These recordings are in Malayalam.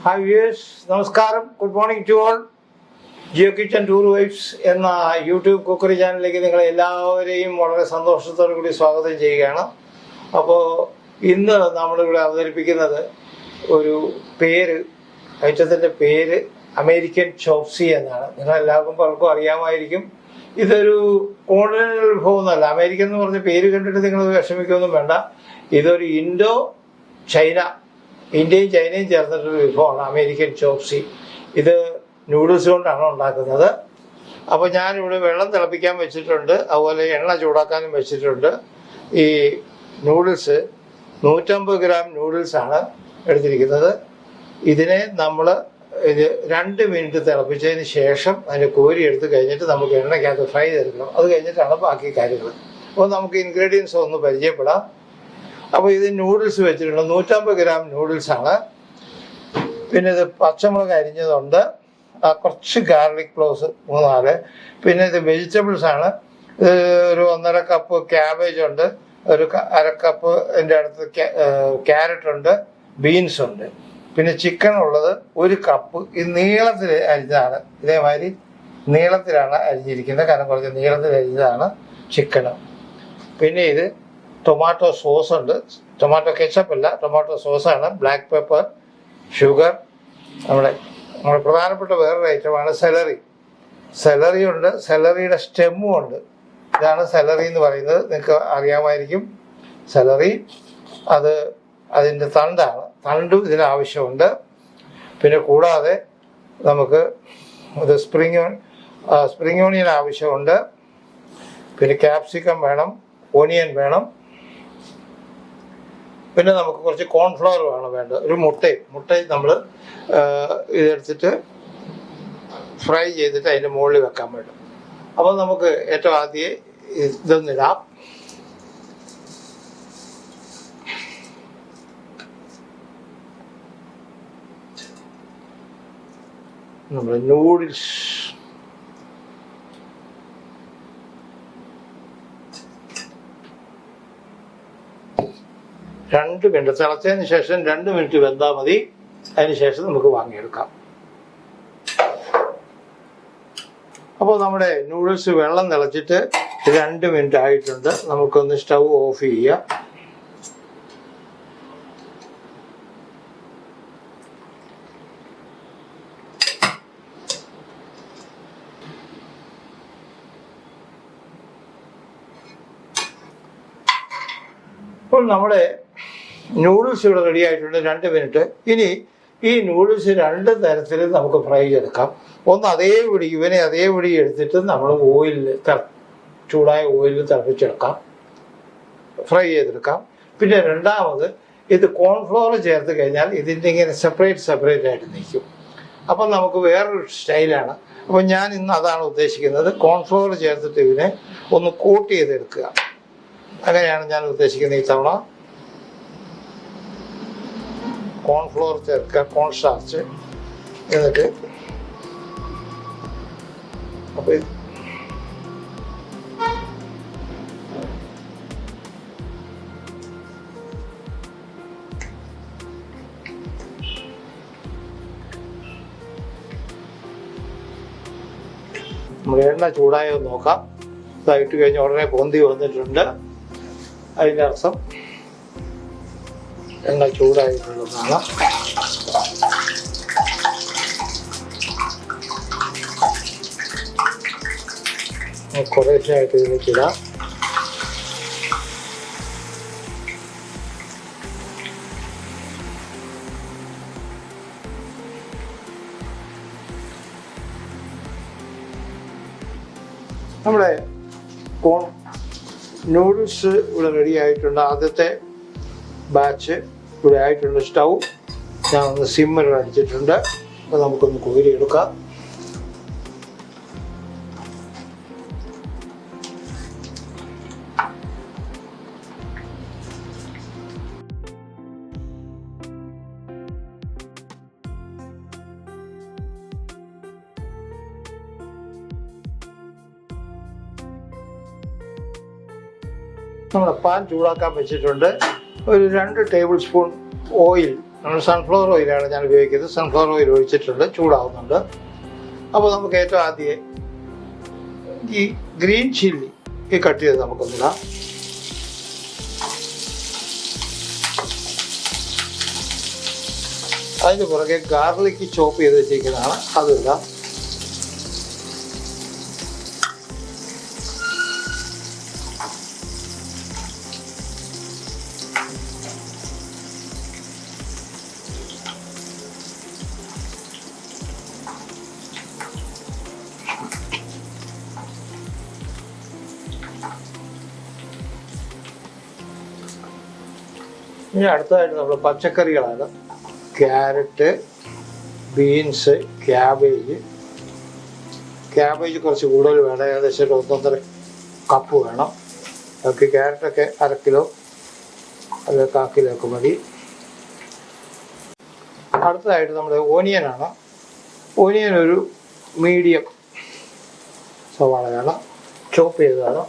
ഹായ് വ്യൂവേഴ്സ്, നമസ്കാരം. Good morning to all. Jio kitchen tour vibes എന്ന യൂട്യൂബ് കുക്കറി ചാനലിലേക്ക് നിങ്ങളെ എല്ലാവരെയും വളരെ സന്തോഷത്തോടു കൂടി സ്വാഗതം ചെയ്യുകയാണ്. അപ്പോൾ ഇന്ന് നമ്മളിവിടെ അവതരിപ്പിക്കുന്നത് ഒരു ഐറ്റത്തിൻ്റെ പേര് അമേരിക്കൻ ചോപ്സി എന്നാണ്. നിങ്ങളെല്ലാവർക്കും പലർക്കും അറിയാമായിരിക്കും. ഇതൊരു കോണ്ടിനെന്റൽ വിഭവമൊന്നുമല്ല. അമേരിക്കൻ എന്ന് പറഞ്ഞ പേര് കണ്ടിട്ട് നിങ്ങൾ വിഷമിക്കൊന്നും വേണ്ട. ഇതൊരു ഇന്ത്യയും ചൈനയും ചേർന്നിട്ടൊരു വിഭവമാണ് അമേരിക്കൻ ചോപ്സി. ഇത് നൂഡിൽസ് കൊണ്ടാണ് ഉണ്ടാക്കുന്നത്. അപ്പോൾ ഞാനിവിടെ വെള്ളം തിളപ്പിക്കാൻ വെച്ചിട്ടുണ്ട്, അതുപോലെ എണ്ണ ചൂടാക്കാനും വെച്ചിട്ടുണ്ട്. ഈ നൂഡിൽസ് 150 ഗ്രാം നൂഡിൽസാണ് എടുത്തിരിക്കുന്നത്. ഇതിനെ നമ്മൾ 2 മിനിറ്റ് തിളപ്പിച്ചതിന് ശേഷം അതിൻ്റെ കോരി എടുത്ത് കഴിഞ്ഞിട്ട് നമുക്ക് എണ്ണയ്ക്കകത്ത് ഫ്രൈ ചെയ്തെടുക്കണം. അത് കഴിഞ്ഞിട്ടാണ് ബാക്കി കാര്യങ്ങൾ. അപ്പോൾ നമുക്ക് ഇൻഗ്രീഡിയൻസ് ഒന്ന് പരിചയപ്പെടാം. അപ്പോൾ ഇത് നൂഡിൽസ് വെച്ചിട്ടുണ്ട്. 150 ഗ്രാം നൂഡിൽസാണ്. പിന്നെ ഇത് പച്ചമുളക് അരിഞ്ഞതുണ്ട്, കുറച്ച് ഗാർലിക് ക്ലോവ്സ് 3-4. പിന്നെ ഇത് വെജിറ്റബിൾസ് ആണ്. ഇത് ഒരു 1.5 കപ്പ് ക്യാബേജ് ഉണ്ട്, ഒരു 1/2 കപ്പ് എൻ്റെ അടുത്ത് ക്യാരറ്റ് ഉണ്ട്, ബീൻസ് ഉണ്ട്. പിന്നെ ചിക്കൻ ഉള്ളത് 1 കപ്പ്. ഇത് നീളത്തിൽ അരിഞ്ഞതാണ്. ഇതേമാതിരി നീളത്തിലാണ് അരിഞ്ഞിരിക്കുന്നത്, കാരണം കുറച്ച് നീളത്തിൽ അരിഞ്ഞതാണ് ചിക്കന്. പിന്നെ ഇത് ടൊമാറ്റോ സോസ് ഉണ്ട്. ടൊമാറ്റോ കെച്ചപ്പ് അല്ല, ടൊമാറ്റോ സോസാണ്. Black pepper, sugar. നമ്മുടെ പ്രധാനപ്പെട്ട വേറൊരു ഐറ്റമാണ് സെലറി ഉണ്ട്. സെലറിയുടെ സ്റ്റെമ്മും ഉണ്ട്. ഇതാണ് സെലറി എന്ന് പറയുന്നത്. നിങ്ങൾക്ക് അറിയാമായിരിക്കും. സെലറി അതിൻ്റെ തണ്ടും ഇതിന് ആവശ്യമുണ്ട്. പിന്നെ കൂടാതെ നമുക്ക് ഇത് സ്പ്രിംഗ് ഓണിയൻ ആവശ്യമുണ്ട്. പിന്നെ ക്യാപ്സിക്കം വേണം, ഓണിയൻ വേണം. പിന്നെ നമുക്ക് കുറച്ച് കോൺഫ്ലവർ വേണ്ടത്. ഒരു മുട്ടയും നമ്മൾ ഇതെടുത്തിട്ട് ഫ്രൈ ചെയ്തിട്ട് അതിൻ്റെ മുകളിൽ വെക്കാൻ വേണ്ടും. അപ്പോൾ നമുക്ക് ഏറ്റവും ആദ്യം ഇതൊന്നിടാം. നമ്മൾ നൂഡിൽസ് രണ്ട് മിനിറ്റ് തിളച്ചതിന് ശേഷം 2 മിനിറ്റ് വെന്താൽ മതി. അതിന് ശേഷം നമുക്ക് വാങ്ങിയെടുക്കാം. അപ്പോൾ നമ്മുടെ നൂഡിൽസ് വെള്ളം തിളച്ചിട്ട് 2 മിനിറ്റ് ആയിട്ടുണ്ട്. നമുക്കൊന്ന് സ്റ്റൗ ഓഫ് ചെയ്യാം. ഇപ്പോൾ നമ്മുടെ നൂഡിൽസ് ഇവിടെ റെഡി ആയിട്ടുണ്ട്. 2 മിനിറ്റ്. ഇനി ഈ നൂഡിൽസ് 2 തരത്തിൽ നമുക്ക് ഫ്രൈ ചെയ്തെടുക്കാം. ഒന്ന് ഇവനെ അതേപടി എടുത്തിട്ട് നമ്മൾ ചൂടായ ഓയിലിൽ തിളപ്പിച്ചെടുക്കാം, ഫ്രൈ ചെയ്തെടുക്കാം. പിന്നെ രണ്ടാമത് ഇത് കോൺഫ്ലവർ ചേർത്ത് കഴിഞ്ഞാൽ ഇതിൻ്റെ ഇങ്ങനെ സെപ്പറേറ്റ് ആയിട്ട് നിൽക്കും. അപ്പം നമുക്ക് വേറൊരു സ്റ്റൈലാണ്. അപ്പം ഞാൻ ഇന്ന് അതാണ് ഉദ്ദേശിക്കുന്നത്. കോൺഫ്ലവർ ചേർത്തിട്ട് ഇതിനെ ഒന്ന് കോട്ട് ചെയ്തെടുക്കുക. അങ്ങനെയാണ് ഞാൻ ഉദ്ദേശിക്കുന്നത്. ഈ തവണ കോൺഫ്ലോർ ചേർക്കുക, കോൺ സ്റ്റാർച്ച്. എന്നിട്ട് അപ്പോൾ നമ്മൾ എണ്ണ ചൂടായോ നോക്കാം. ഇതായിട്ട് കഴിഞ്ഞ് ഉടനെ പൊന്തി വന്നിട്ടുണ്ട്. അതിൻ്റെ അർത്ഥം എണ്ണ ചൂടായിട്ടുള്ളതാണ്. കുറേശ്ശായിട്ട് ഇതിലേക്കിടാം. നമ്മുടെ നൂഡിൽസ് ഇവിടെ റെഡി ആയിട്ടുണ്ട്. ആദ്യത്തെ ബാച്ച് ഇവിടെ ആയിട്ടുണ്ട്. സ്റ്റൗ ഞാൻ ഒന്ന് സിമ്മറിൽ അടിച്ചിട്ടുണ്ട്. അപ്പോൾ നമുക്കൊന്ന് കോരിയെടുക്കാം. നമ്മുടെ പാൻ ചൂടാക്കാൻ വെച്ചിട്ടുണ്ട്. ഒരു 2 ടേബിൾ സ്പൂൺ ഓയിൽ നമ്മൾ സൺഫ്ലവർ ഓയിലാണ് ഞാൻ ഉപയോഗിക്കുന്നത്. സൺഫ്ലവർ ഓയിൽ ഒഴിച്ചിട്ടുണ്ട്, ചൂടാവുന്നുണ്ട്. അപ്പോൾ നമുക്ക് ഏറ്റവും ആദ്യം ഈ ഗ്രീൻ ചില്ലി കട്ട് ചെയ്ത് നമുക്കൊന്നിടാം. അതിന് പുറകെ ഗാർലിക്ക് ചോപ്പ് ചെയ്ത് വെച്ചിരിക്കുന്നതാണ്, അതിടാം. ഇനി അടുത്തതായിട്ട് നമ്മൾ പച്ചക്കറികളാണ്. ക്യാരറ്റ്, ബീൻസ്, ക്യാബേജ് കുറച്ച് കൂടുതൽ വേണം, ഏകദേശം 1.5 കപ്പ് വേണം. ബാക്കി ക്യാരറ്റൊക്കെ 1/2 കിലോ അല്ലെങ്കിൽ 1/4 കിലോ ഒക്കെ മതി. അടുത്തതായിട്ട് നമ്മുടെ ഓനിയനാണ്. ഓനിയൻ ഒരു മീഡിയം സവാള വേണം, ചോപ്പ് ചെയ്തതാണ്.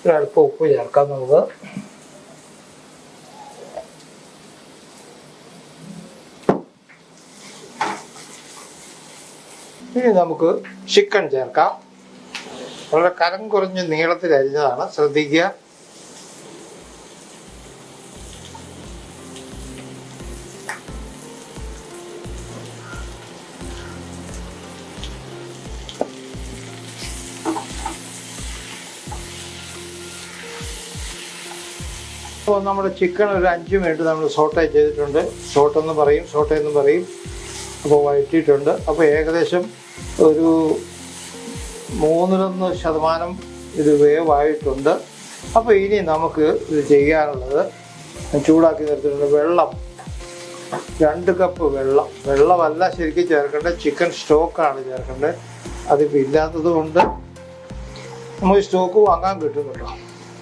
ഒരല്പം ഉപ്പ് ചേർക്കാം നമുക്ക്. ഇനി നമുക്ക് ചിക്കൻ ചേർക്കാം. വളരെ കനം കുറഞ്ഞ് നീളത്തിൽ അരിഞ്ഞതാണ്, ശ്രദ്ധിക്കുക. അപ്പോൾ നമ്മുടെ ചിക്കൻ ഒരു 5 മിനിറ്റ് നമ്മൾ സോട്ടേ ചെയ്തിട്ടുണ്ട്. സോട്ടെന്ന് പറയും, സോട്ടേന്നും പറയും. അപ്പോൾ വഴറ്റിയിട്ടുണ്ട്. അപ്പോൾ ഏകദേശം ഒരു 3% ഇത് വേവായിട്ടുണ്ട്. അപ്പോൾ ഇനി നമുക്ക് ഇത് ചെയ്യാനുള്ളത്, ചൂടാക്കി നിർത്തിയിട്ടുണ്ട് വെള്ളം, 2 കപ്പ് വെള്ളം. വെള്ളമല്ല ശരിക്കും ചേർക്കേണ്ടത്, ചിക്കൻ സ്റ്റോക്കാണ് ചേർക്കേണ്ടത്. അതിപ്പോൾ ഇല്ലാത്തത് കൊണ്ട് നമുക്ക് സ്റ്റോക്ക് വാങ്ങാൻ കിട്ടും കേട്ടോ.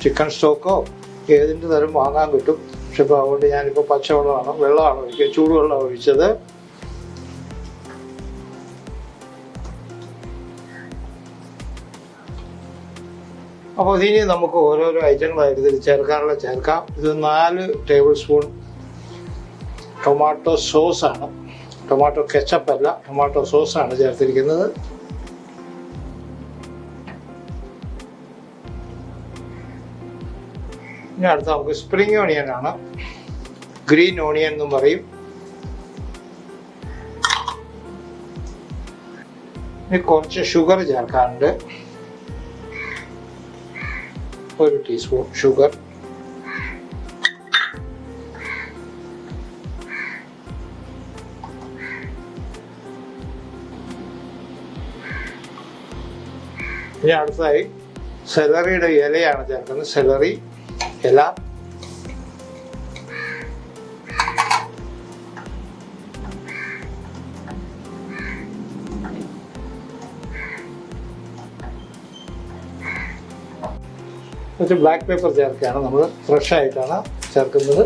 ചിക്കൻ സ്റ്റോക്കോ ഏതിൻ്റെ തരം വാങ്ങാൻ കിട്ടും. പക്ഷെ ഇപ്പോൾ അതുകൊണ്ട് ഞാനിപ്പോൾ വെള്ളമാണ് ഒഴിക്കുക, ചൂടുവെള്ളം ഒഴിച്ചത്. അപ്പോൾ ഇനി നമുക്ക് ഓരോരോ ഐറ്റങ്ങളായിട്ട് ഇതിൽ ചേർക്കാം. ഇത് 4 ടേബിൾ സ്പൂൺ ടൊമാറ്റോ സോസാണ്. ടൊമാറ്റോ കെച്ചപ്പല്ല, ടൊമാറ്റോ സോസാണ് ചേർത്തിരിക്കുന്നത്. ഇനി അടുത്ത നമുക്ക് സ്പ്രിംഗ് ഓണിയനാണ്, ഗ്രീൻ ഓണിയൻ എന്നും പറയും. ഇനി കുറച്ച് ഷുഗർ ചേർക്കാനുണ്ട്, 1 ടീസ്പൂൺ ഷുഗർ. ഇനി അടുത്തതായി സെലറിയുടെ ഇലയാണ് ചേർക്കുന്നത്. സെലറി ഇല, കുറച്ച് ബ്ലാക്ക് പേപ്പർ ചേർക്കുകയാണ്. നമ്മൾ ഫ്രഷ് ആയിട്ടാണ് ചേർക്കുന്നത്.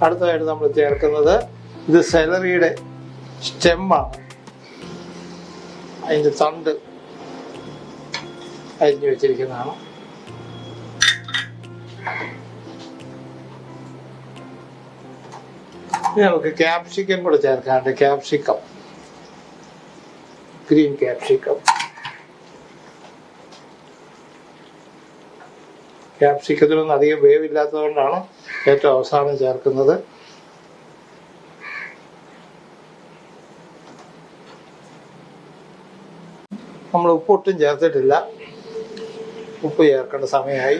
അടുത്തതായിട്ട് നമ്മൾ ചേർക്കുന്നത് ഇത് സെലറിയുടെ സ്റ്റെമ്മാണ്, അതിൻ്റെ തണ്ട് അരിഞ്ഞു വെച്ചിരിക്കുന്നതാണ്. ഇനി നമുക്ക് ക്യാപ്സിക്കം കൂടെ ചേർക്കാനുണ്ട്. Capsicum, green capsicum. ക്യാപ്സിക്കത്തിലൊന്നും അധികം വേവില്ലാത്തതുകൊണ്ടാണ് ഏറ്റവും അവസാനം ചേർക്കുന്നത്. നമ്മൾ ഉപ്പൊട്ടും ചേർത്തിട്ടില്ല, ഉപ്പ് ചേർക്കേണ്ട സമയമായി.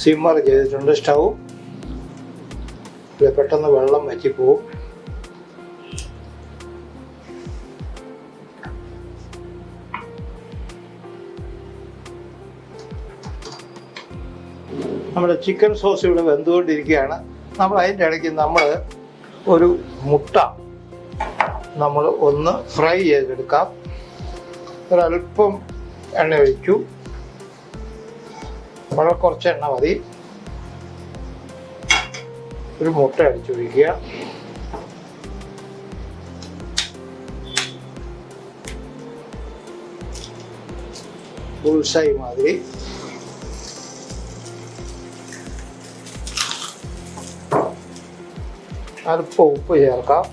സിമ്മർ ചെയ്തിട്ടുണ്ട് സ്റ്റൗ. പെട്ടെന്ന് വെള്ളം വറ്റിപ്പോവും. നമ്മുടെ ചിക്കൻ സോസ് ഇവിടെ വെന്തുകൊണ്ടിരിക്കുകയാണ്. നമ്മൾ അതിൻ്റെ ഇടയ്ക്ക് നമ്മൾ ഒരു മുട്ട നമ്മൾ ഒന്ന് ഫ്രൈ ചെയ്തെടുക്കാം. ഒരല്പം എണ്ണ ഒഴിച്ചു. വളരെ കുറച്ച് എണ്ണ മതി. ഒരു മുട്ട അടിച്ചൊഴിക്കുക. ബുൾസൈ മാതിരി. അല്പം ഉപ്പ് ചേർക്കാം.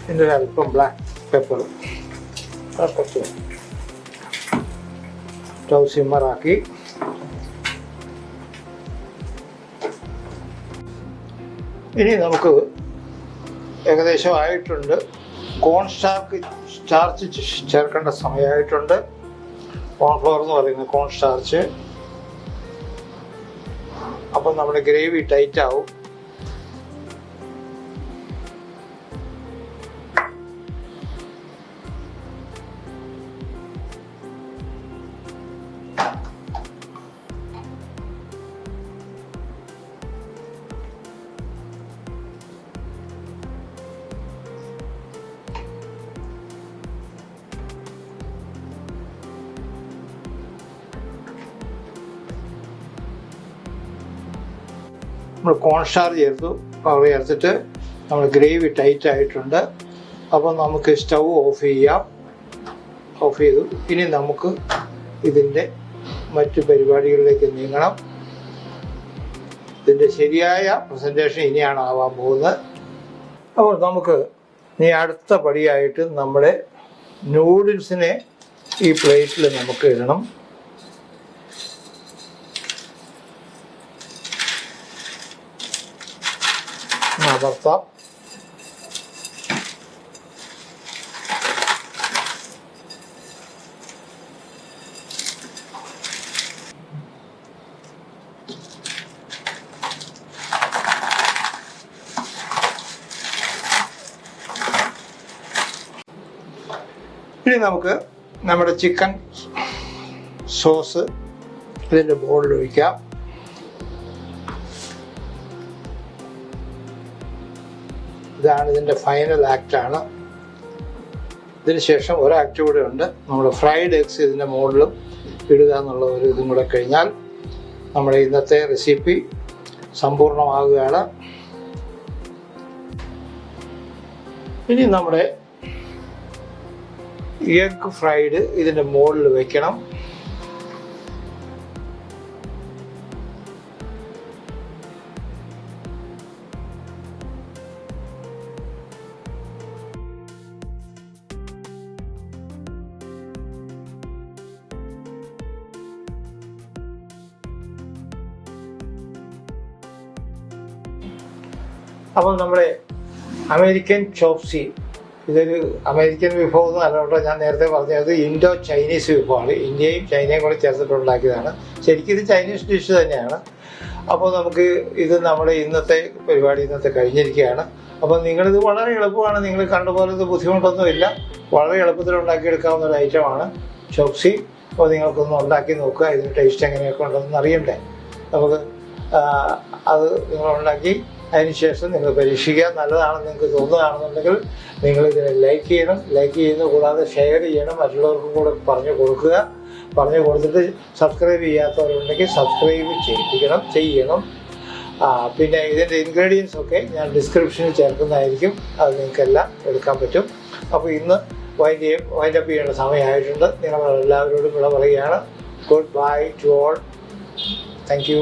പിന്നെ അല്പം ബ്ലാക്ക് പെപ്പർ. കുറച്ച് സ്റ്റൗ സിമ്മറാക്കി ഇനി നമുക്ക് ഏകദേശം ആയിട്ടുണ്ട്. കോൺ സ്റ്റാർച്ച് ചേർക്കേണ്ട സമയമായിട്ടുണ്ട്. കോൺഫ്ലവർ എന്ന് പറയുന്നത് കോൺ സ്റ്റാർച്ച്. അപ്പം നമ്മുടെ ഗ്രേവി ടൈറ്റ് ആവും. നമ്മൾ കോൺസ്റ്റാർ ചേർത്തു. പവർ ചേർത്തിട്ട് നമ്മൾ ഗ്രേവി ടൈറ്റ് ആയിട്ടുണ്ട്. അപ്പോൾ നമുക്ക് സ്റ്റൗ ഓഫ് ചെയ്യാം. ഓഫ് ചെയ്തു. ഇനി നമുക്ക് ഇതിൻ്റെ മറ്റു പരിപാടികളിലേക്ക് നീങ്ങണം. ഇതിൻ്റെ ശരിയായ പ്രസൻറ്റേഷൻ ഇനിയാണ് ആവാൻ പോകുന്നത്. അപ്പോൾ നമുക്ക് ഇനി അടുത്ത പടിയായിട്ട് നമ്മുടെ നൂഡിൽസിനെ ഈ പ്ലേറ്റിൽ നമുക്ക് ഇടണം. അമർത്താം. ഇനി നമുക്ക് നമ്മുടെ ചിക്കൻ സോസ് ഇതിൻ്റെ ബോളിൽ ഒഴിക്കാം. ഇതാണ് ഇതിൻ്റെ ഫൈനൽ ആക്റ്റാണ്. ഇതിന് ശേഷം ഒരു ആക്ട് കൂടെ ഉണ്ട്. നമ്മുടെ ഫ്രൈഡ് എഗ്സ് ഇതിൻ്റെ മുകളിലും ഇടുക എന്നുള്ള ഒരു ഇതും കൂടെ കഴിഞ്ഞാൽ നമ്മുടെ ഇന്നത്തെ റെസിപ്പി സമ്പൂർണ്ണമാകുകയാണ്. ഇനി നമ്മുടെ എഗ് ഫ്രൈഡ് ഇതിൻ്റെ മുകളിൽ വയ്ക്കണം. അപ്പോൾ നമ്മുടെ അമേരിക്കൻ ചോപ്സി, ഇതൊരു അമേരിക്കൻ വിഭവം എന്നല്ല കേട്ടോ. ഞാൻ നേരത്തെ പറഞ്ഞത് ഇൻഡോ ചൈനീസ് വിഭവമാണ്. ഇന്ത്യയും ചൈനയും കൂടെ ചേർത്തിട്ടുണ്ടാക്കിയതാണ്. ശരിക്കും ഇത് ചൈനീസ് ഡിഷ് തന്നെയാണ്. അപ്പോൾ നമുക്ക് ഇത് നമ്മുടെ ഇന്നത്തെ പരിപാടി കഴിഞ്ഞിരിക്കുകയാണ്. അപ്പോൾ നിങ്ങളിത് വളരെ എളുപ്പമാണ്. നിങ്ങൾ കണ്ടുപോലെ ഇത് ബുദ്ധിമുട്ടൊന്നുമില്ല. വളരെ എളുപ്പത്തിൽ ഉണ്ടാക്കിയെടുക്കാവുന്ന ഒരു ഐറ്റമാണ് ചോപ്സി. അപ്പോൾ നിങ്ങൾക്കൊന്ന് ഉണ്ടാക്കി നോക്കുക. ഇതിന് ടേസ്റ്റ് എങ്ങനെയൊക്കെ ഉണ്ടെന്ന് അറിയണ്ടേ. നമുക്ക് അത് നിങ്ങളുണ്ടാക്കി അതിനുശേഷം നിങ്ങൾ പരീക്ഷിക്കുക. നല്ലതാണെന്ന് നിങ്ങൾക്ക് തോന്നുകയാണെന്നുണ്ടെങ്കിൽ നിങ്ങളിതിനെ ലൈക്ക് ചെയ്യണം. ലൈക്ക് ചെയ്യുന്നത് കൂടാതെ ഷെയർ ചെയ്യണം. മറ്റുള്ളവർക്കും കൂടെ പറഞ്ഞു കൊടുത്തിട്ട് സബ്സ്ക്രൈബ് ചെയ്യാത്തവരുണ്ടെങ്കിൽ സബ്സ്ക്രൈബ് ചെയ്യണം. പിന്നെ ഇതിൻ്റെ ഇൻഗ്രീഡിയൻസ് ഒക്കെ ഞാൻ ഡിസ്ക്രിപ്ഷനിൽ ചേർക്കുന്നതായിരിക്കും. അത് നിങ്ങൾക്കെല്ലാം എടുക്കാൻ പറ്റും. അപ്പോൾ ഇന്ന് വൈൻഡപ്പ് ചെയ്യേണ്ട സമയമായിട്ടുണ്ട്. നിങ്ങളെല്ലാവരോടും വിട പറയുകയാണ്. Goodbye to all. Thank U.